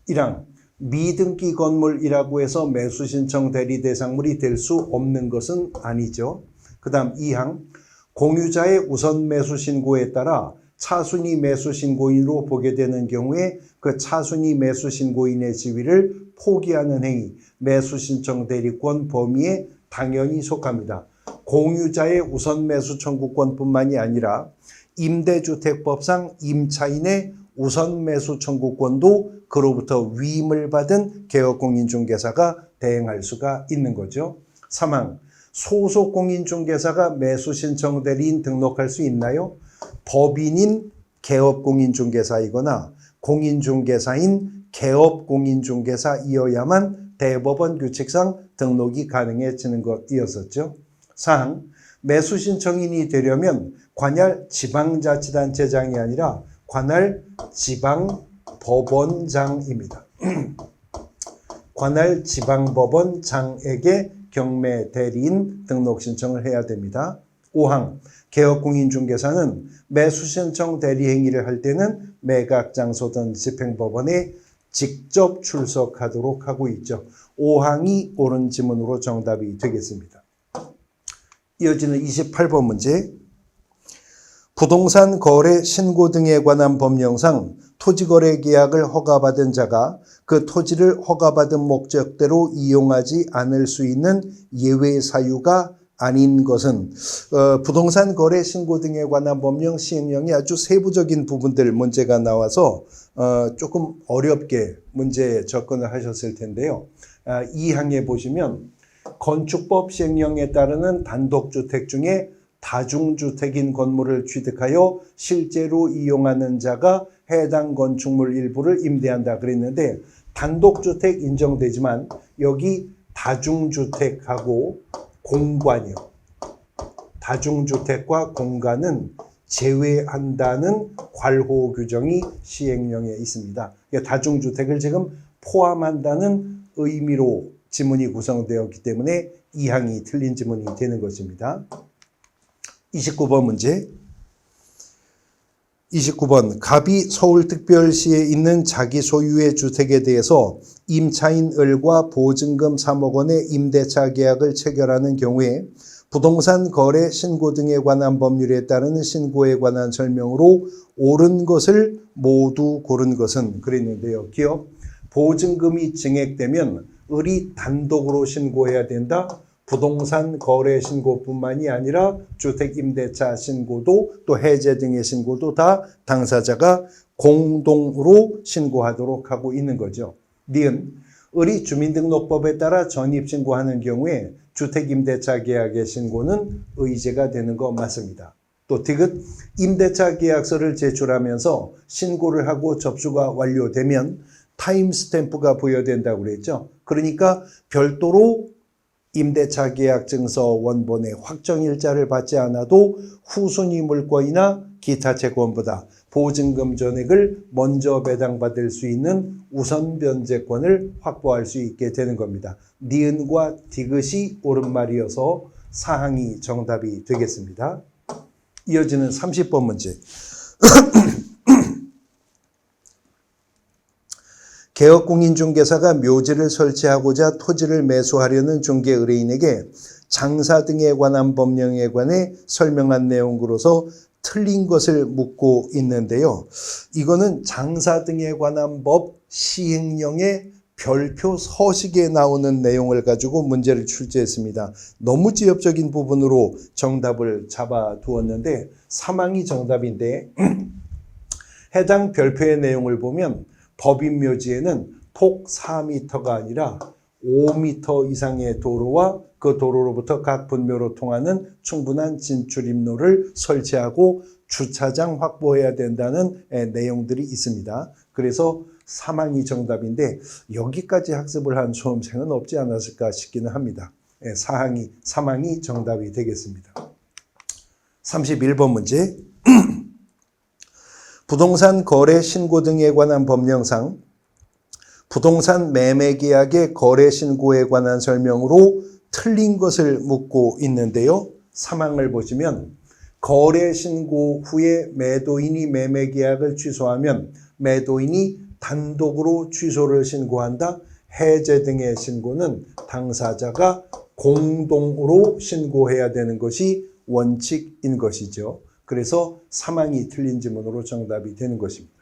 1항 미등기 건물이라고 해서 매수신청 대리 대상물이 될 수 없는 것은 아니죠. 그 다음 2항 공유자의 우선 매수 신고에 따라 차순위 매수 신고인으로 보게 되는 경우에 그 차순위 매수 신고인의 지위를 포기하는 행위, 매수 신청 대리권 범위에 당연히 속합니다. 공유자의 우선 매수 청구권뿐만이 아니라 임대주택법상 임차인의 우선 매수 청구권도 그로부터 위임을 받은 개업공인중개사가 대행할 수가 있는 거죠. 3항 소속 공인중개사가 매수신청 대리인 등록할 수 있나요? 법인인 개업공인중개사이거나 공인중개사인 개업공인중개사이어야만 대법원 규칙상 등록이 가능해지는 것이었었죠. 4항 매수신청인이 되려면 관할 지방자치단체장이 아니라 관할 지방법원장입니다. 관할 지방법원장에게 경매 대리인 등록 신청을 해야 됩니다. 5항 개업공인중개사는 매수신청 대리 행위를 할 때는 매각장소든 집행법원에 직접 출석하도록 하고 있죠. 5항이 옳은 지문으로 정답이 되겠습니다. 이어지는 28번 문제. 부동산 거래 신고 등에 관한 법령상 토지거래 계약을 허가받은 자가 그 토지를 허가받은 목적대로 이용하지 않을 수 있는 예외 사유가 아닌 것은 부동산 거래 신고 등에 관한 법령 시행령이 아주 세부적인 부분들 문제가 나와서 조금 어렵게 문제에 접근을 하셨을 텐데요. 이 항에 보시면 건축법 시행령에 따르는 단독주택 중에 다중주택인 건물을 취득하여 실제로 이용하는 자가 해당 건축물 일부를 임대한다 그랬는데 단독주택 인정되지만 여기 다중주택하고 공간이요. 다중주택과 공간은 제외한다는 괄호 규정이 시행령에 있습니다. 다중주택을 지금 포함한다는 의미로 지문이 구성되었기 때문에 이 항이 틀린 지문이 되는 것입니다. 29번 문제. 29번 갑이 서울특별시에 있는 자기 소유의 주택에 대해서 임차인 을과 보증금 3억 원의 임대차 계약을 체결하는 경우에 부동산 거래 신고 등에 관한 법률에 따르는 신고에 관한 설명으로 옳은 것을 모두 고른 것은 그랬는데요. 기억 보증금이 증액되면 을이 단독으로 신고해야 된다. 부동산 거래 신고뿐만이 아니라 주택 임대차 신고도 또 해제 등의 신고도 다 당사자가 공동으로 신고하도록 하고 있는 거죠. 니은 을이 주민등록법에 따라 전입신고하는 경우에 주택 임대차 계약의 신고는 의제가 되는 거 맞습니다. 또 디귿 임대차 계약서를 제출하면서 신고를 하고 접수가 완료되면 타임스탬프가 부여된다고 그랬죠. 그러니까 별도로 임대차 계약 증서 원본의 확정일자를 받지 않아도 후순위 물권이나 기타 채권보다 보증금 전액을 먼저 배당받을 수 있는 우선 변제권을 확보할 수 있게 되는 겁니다. 니은과 디귿이 옳은 말이어서 사항이 정답이 되겠습니다. 이어지는 30번 문제. 개업공인중개사가 묘지를 설치하고자 토지를 매수하려는 중개의뢰인에게 장사 등에 관한 법령에 관해 설명한 내용으로서 틀린 것을 묻고 있는데요. 이거는 장사 등에 관한 법 시행령의 별표 서식에 나오는 내용을 가지고 문제를 출제했습니다. 너무 지엽적인 부분으로 정답을 잡아두었는데 사망이 정답인데 해당 별표의 내용을 보면 법인묘지에는 폭 4m가 아니라 5m 이상의 도로와 그 도로로부터 각 분묘로 통하는 충분한 진출입로를 설치하고 주차장 확보해야 된다는 내용들이 있습니다. 그래서 사망이 정답인데 여기까지 학습을 한 수험생은 없지 않았을까 싶기는 합니다. 사망이 정답이 되겠습니다. 31번 문제. 부동산 거래 신고 등에 관한 법령상 부동산 매매 계약의 거래 신고에 관한 설명으로 틀린 것을 묻고 있는데요. 사망을 보시면 거래 신고 후에 매도인이 매매 계약을 취소하면 매도인이 단독으로 취소를 신고한다. 해제 등의 신고는 당사자가 공동으로 신고해야 되는 것이 원칙인 것이죠. 그래서 사망이 틀린 지문으로 정답이 되는 것입니다.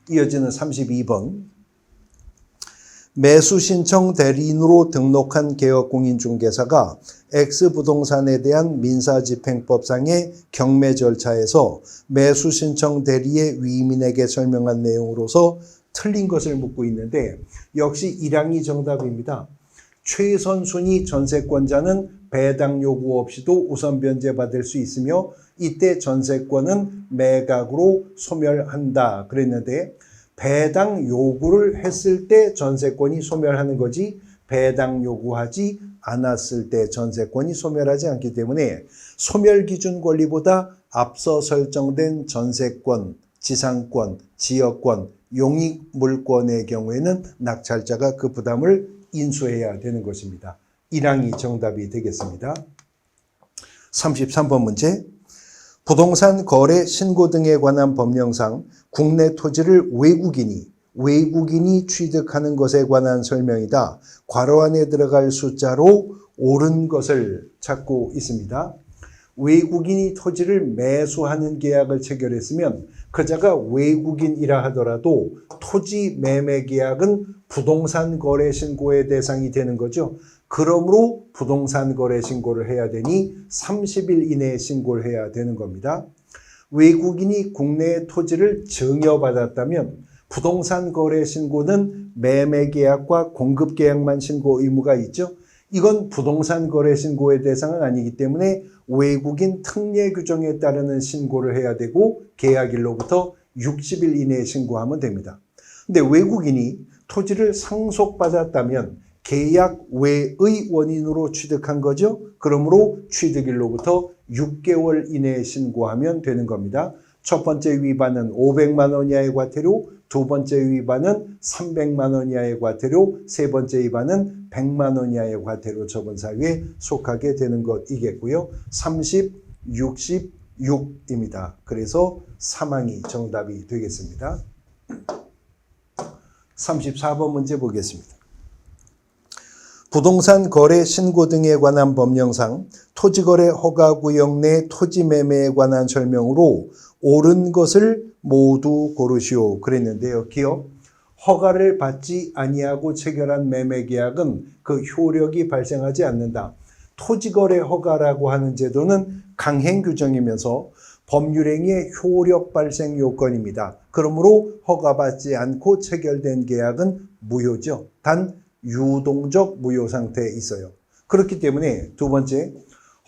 이어지는 32번. 매수신청 대리인으로 등록한 개업공인중개사가 X부동산에 대한 민사집행법상의 경매 절차에서 매수신청 대리의 위임인에게 설명한 내용으로서 틀린 것을 묻고 있는데 역시 1항이 정답입니다. 최선 순위 전세권자는 배당 요구 없이도 우선 변제받을 수 있으며 이때 전세권은 매각으로 소멸한다 그랬는데 배당 요구를 했을 때 전세권이 소멸하는 거지 배당 요구하지 않았을 때 전세권이 소멸하지 않기 때문에 소멸 기준 권리보다 앞서 설정된 전세권, 지상권, 지역권, 용익물권의 경우에는 낙찰자가 그 부담을 인수해야 되는 것입니다. 1항이 정답이 되겠습니다. 33번 문제. 부동산 거래 신고 등에 관한 법령상 국내 토지를 외국인이 취득하는 것에 관한 설명이다. 괄호 안에 들어갈 숫자로 옳은 것을 찾고 있습니다. 외국인이 토지를 매수하는 계약을 체결했으면 그자가 외국인이라 하더라도 토지 매매 계약은 부동산 거래 신고의 대상이 되는 거죠. 그러므로 부동산 거래 신고를 해야 되니 30일 이내에 신고를 해야 되는 겁니다. 외국인이 국내의 토지를 증여받았다면 부동산 거래 신고는 매매 계약과 공급 계약만 신고 의무가 있죠. 이건 부동산 거래 신고의 대상은 아니기 때문에 외국인 특례 규정에 따르는 신고를 해야 되고 계약일로부터 60일 이내에 신고하면 됩니다. 근데 외국인이 토지를 상속받았다면 계약 외의 원인으로 취득한 거죠. 그러므로 취득일로부터 6개월 이내에 신고하면 되는 겁니다. 첫 번째 위반은 500만 원 이하의 과태료, 두 번째 위반은 300만 원 이하의 과태료, 세 번째 위반은 100만 원 이하의 과태료 처분 사유에 속하게 되는 것이겠고요. 30, 66입니다. 그래서 사망이 정답이 되겠습니다. 34번 문제 보겠습니다. 부동산 거래 신고 등에 관한 법령상 토지거래 허가구역 내 토지 매매에 관한 설명으로 옳은 것을 모두 고르시오 그랬는데요. 기억 허가를 받지 아니하고 체결한 매매계약은 그 효력이 발생하지 않는다. 토지거래 허가라고 하는 제도는 강행 규정이면서 법률행위의 효력 발생 요건입니다. 그러므로 허가받지 않고 체결된 계약은 무효죠. 단 유동적 무효 상태에 있어요. 그렇기 때문에 두 번째,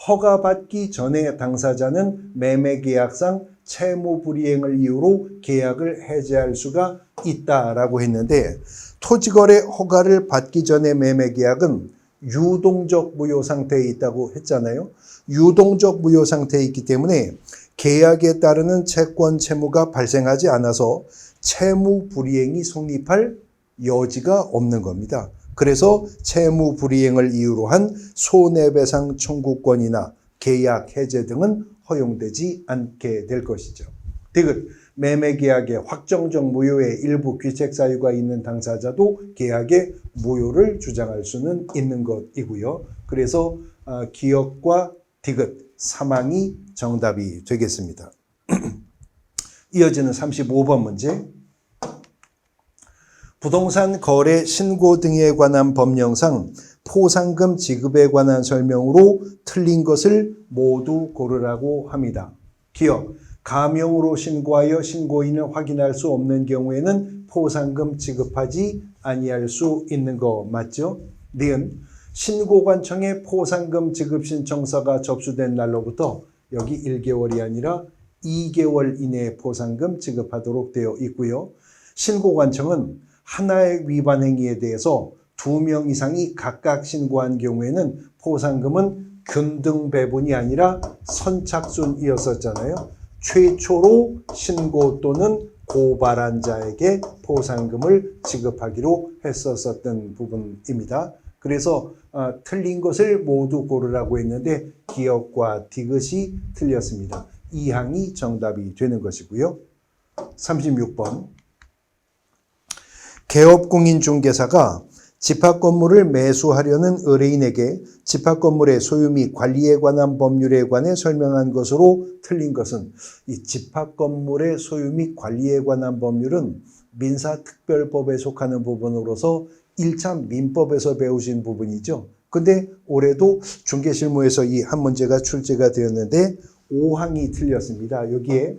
허가받기 전에 당사자는 매매계약상 채무불이행을 이유로 계약을 해지할 수가 있다라고 했는데 토지거래 허가를 받기 전에 매매계약은 유동적 무효 상태에 있다고 했잖아요. 유동적 무효 상태에 있기 때문에 계약에 따르는 채권 채무가 발생하지 않아서 채무 불이행이 성립할 여지가 없는 겁니다. 그래서 채무 불이행을 이유로 한 손해배상 청구권이나 계약 해제 등은 허용되지 않게 될 것이죠. 디귿, 매매계약의 확정적 무효의 일부 귀책 사유가 있는 당사자도 계약의 무효를 주장할 수는 있는 것이고요. 그래서 기역과 디귿, 사망이 정답이 되겠습니다. 이어지는 35번 문제. 부동산 거래 신고 등에 관한 법령상 포상금 지급에 관한 설명으로 틀린 것을 모두 고르라고 합니다. 기역, 가명으로 신고하여 신고인을 확인할 수 없는 경우에는 포상금 지급하지 아니할 수 있는 거 맞죠? 니은, 신고관청에 포상금 지급 신청서가 접수된 날로부터 여기 1개월이 아니라 2개월 이내에 포상금 지급하도록 되어 있고요. 신고관청은 하나의 위반 행위에 대해서 2명 이상이 각각 신고한 경우에는 포상금은 균등 배분이 아니라 선착순이었었잖아요. 최초로 신고 또는 고발한 자에게 포상금을 지급하기로 했었던 부분입니다. 그래서 틀린 것을 모두 고르라고 했는데 기역과 디귿이 틀렸습니다. 이 항이 정답이 되는 것이고요. 36번. 개업공인중개사가 집합건물을 매수하려는 의뢰인에게 집합건물의 소유 및 관리에 관한 법률에 관해 설명한 것으로 틀린 것은, 이 집합건물의 소유 및 관리에 관한 법률은 민사특별법에 속하는 부분으로서 1차 민법에서 배우신 부분이죠. 근데 올해도 중개실무에서 이 한 문제가 출제가 되었는데 5항이 틀렸습니다. 여기에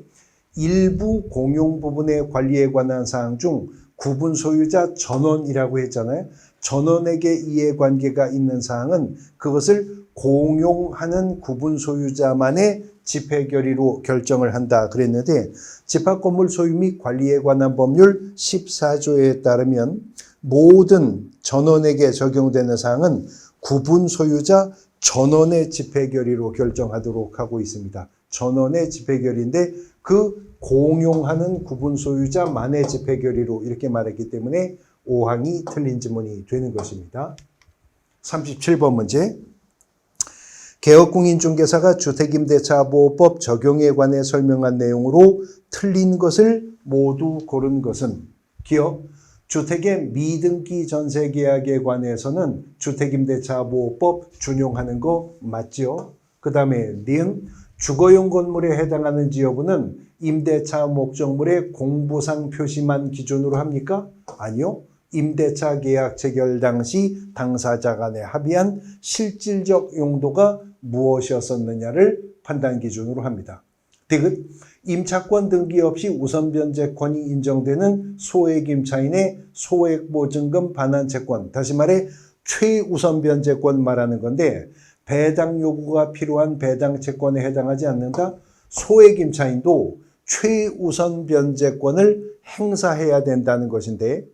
일부 공용 부분의 관리에 관한 사항 중 구분 소유자 전원이라고 했잖아요. 전원에게 이해관계가 있는 사항은 그것을 공용하는 구분 소유자만의 집회결의로 결정을 한다 그랬는데, 집합건물 소유 및 관리에 관한 법률 14조에 따르면 모든 전원에게 적용되는 사항은 구분 소유자 전원의 집회결의로 결정하도록 하고 있습니다. 전원의 집회결의인데 그 공용하는 구분 소유자만의 집회결의로 이렇게 말했기 때문에 5항이 틀린 지문이 되는 것입니다. 37번 문제. 개업공인중개사가 주택임대차보호법 적용에 관해 설명한 내용으로 틀린 것을 모두 고른 것은, 기억, 주택의 미등기 전세계약에 관해서는 주택임대차보호법 준용하는 거 맞죠? 그 다음에 니은, 주거용 건물에 해당하는지 여부는 임대차 목적물의 공부상 표시만 기준으로 합니까? 아니요. 임대차 계약 체결 당시 당사자 간에 합의한 실질적 용도가 무엇이었었느냐를 판단 기준으로 합니다. 디귿, 임차권 등기 없이 우선 변제권이 인정되는 소액 임차인의 소액 보증금 반환 채권, 다시 말해 최우선 변제권 말하는 건데, 배당 요구가 필요한 배당 채권에 해당하지 않는다. 소액 임차인도 최우선 변제권을 행사해야 된다는 것인데,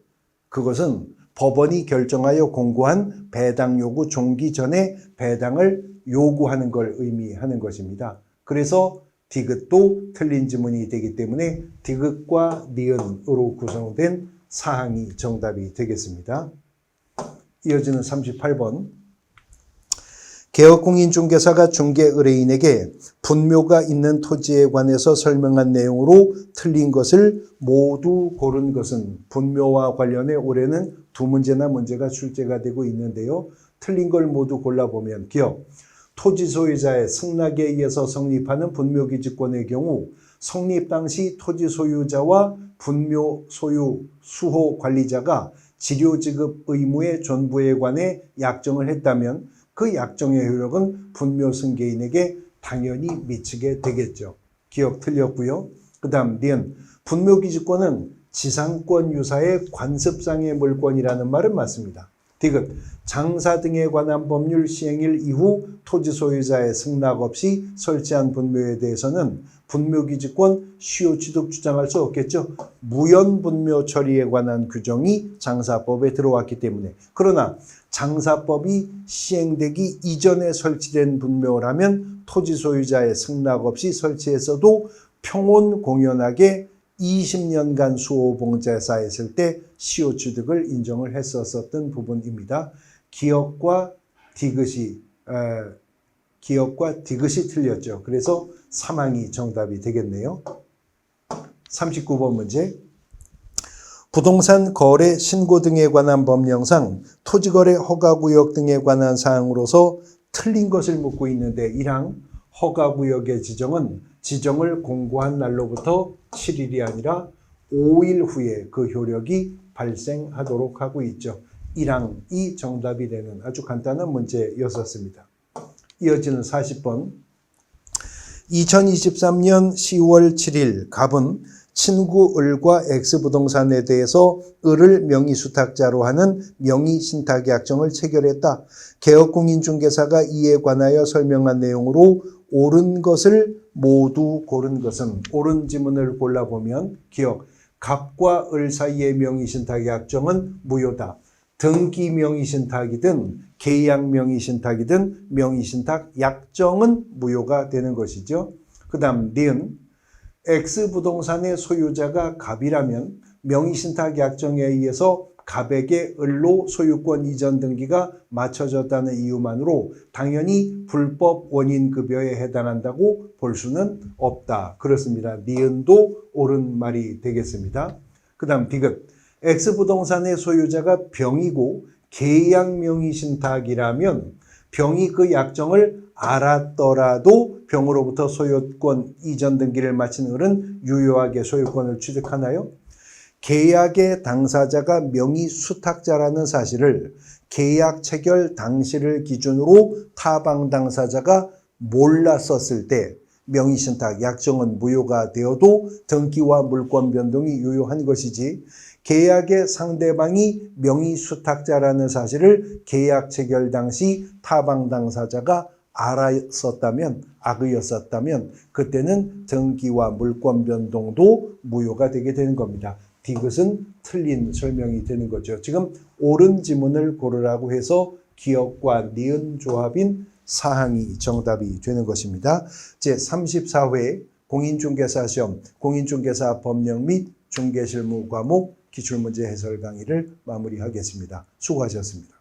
그것은 법원이 결정하여 공고한 배당 요구 종기 전에 배당을 요구하는 걸 의미하는 것입니다. 그래서 디귿도 틀린 지문이 되기 때문에 디귿과 니은으로 구성된 사항이 정답이 되겠습니다. 이어지는 38번. 개업공인중개사가 중개의뢰인에게 분묘가 있는 토지에 관해서 설명한 내용으로 틀린 것을 모두 고른 것은, 분묘와 관련해 올해는 2문제나 문제가 출제가 되고 있는데요. 틀린 걸 모두 골라보면, 기억, 토지 소유자의 승낙에 의해서 성립하는 분묘기지권의 경우 성립 당시 토지 소유자와 분묘 소유 수호 관리자가 지료 지급 의무의 존부에 관해 약정을 했다면 그 약정의 효력은 분묘 승계인에게 당연히 미치게 되겠죠. 기억 틀렸고요. 그 다음 니은, 분묘기지권은 지상권 유사의 관습상의 물권이라는 말은 맞습니다. 디귿 장사 등에 관한 법률 시행일 이후 토지 소유자의 승낙 없이 설치한 분묘에 대해서는 분묘기지권 시효 취득 주장할 수 없겠죠. 무연분묘 처리에 관한 규정이 장사법에 들어왔기 때문에. 그러나 장사법이 시행되기 이전에 설치된 분묘라면 토지 소유자의 승낙 없이 설치했어도 평온 공연하게 20년간 수호봉제사했을 때 시효 취득을 인정을 했었던 부분입니다. 기역과 디귿이 틀렸죠. 그래서 사망이 정답이 되겠네요. 39번 문제. 부동산 거래 신고 등에 관한 법령상 토지거래 허가구역 등에 관한 사항으로서 틀린 것을 묻고 있는데 1항 허가구역의 지정을 공고한 날로부터 7일이 아니라 5일 후에 그 효력이 발생하도록 하고 있죠. 1항이 정답이 되는 아주 간단한 문제였었습니다. 이어지는 40번. 2023년 10월 7일 갑은 친구 을과 X부동산에 대해서 을을 명의수탁자로 하는 명의신탁약정을 체결했다. 개업공인중개사가 이에 관하여 설명한 내용으로 옳은 것을 모두 고른 것은 옳은 지문을 골라보면 기억, 갑과 을 사이의 명의신탁약정은 무효다. 등기 명의신탁이든 계약 명의신탁이든 명의신탁약정은 무효가 되는 것이죠. 그 다음 니은 X부동산의 소유자가 갑이라면 명의신탁약정에 의해서 갑에게 을로 소유권 이전 등기가 맞춰졌다는 이유만으로 당연히 불법 원인급여에 해당한다고 볼 수는 없다. 그렇습니다. 니은도 옳은 말이 되겠습니다. 그 다음 디귿 X부동산의 소유자가 병이고 계약 명의신탁이라면 병이 그 약정을 알았더라도 병으로부터 소유권 이전 등기를 마친 을은 유효하게 소유권을 취득하나요? 계약의 당사자가 명의수탁자라는 사실을 계약 체결 당시를 기준으로 타방 당사자가 몰랐었을 때 명의신탁 약정은 무효가 되어도 등기와 물권 변동이 유효한 것이지 계약의 상대방이 명의수탁자라는 사실을 계약 체결 당시 타방 당사자가 알았었다면 악의였었다면 그때는 등기와 물권 변동도 무효가 되게 되는 겁니다. 디귿은 틀린 설명이 되는 거죠. 지금 옳은 지문을 고르라고 해서 기역과 니은 조합인 사항이 정답이 되는 것입니다. 제34회 공인중개사 시험 공인중개사 법령 및 중개실무 과목 기출문제 해설 강의를 마무리하겠습니다. 수고하셨습니다.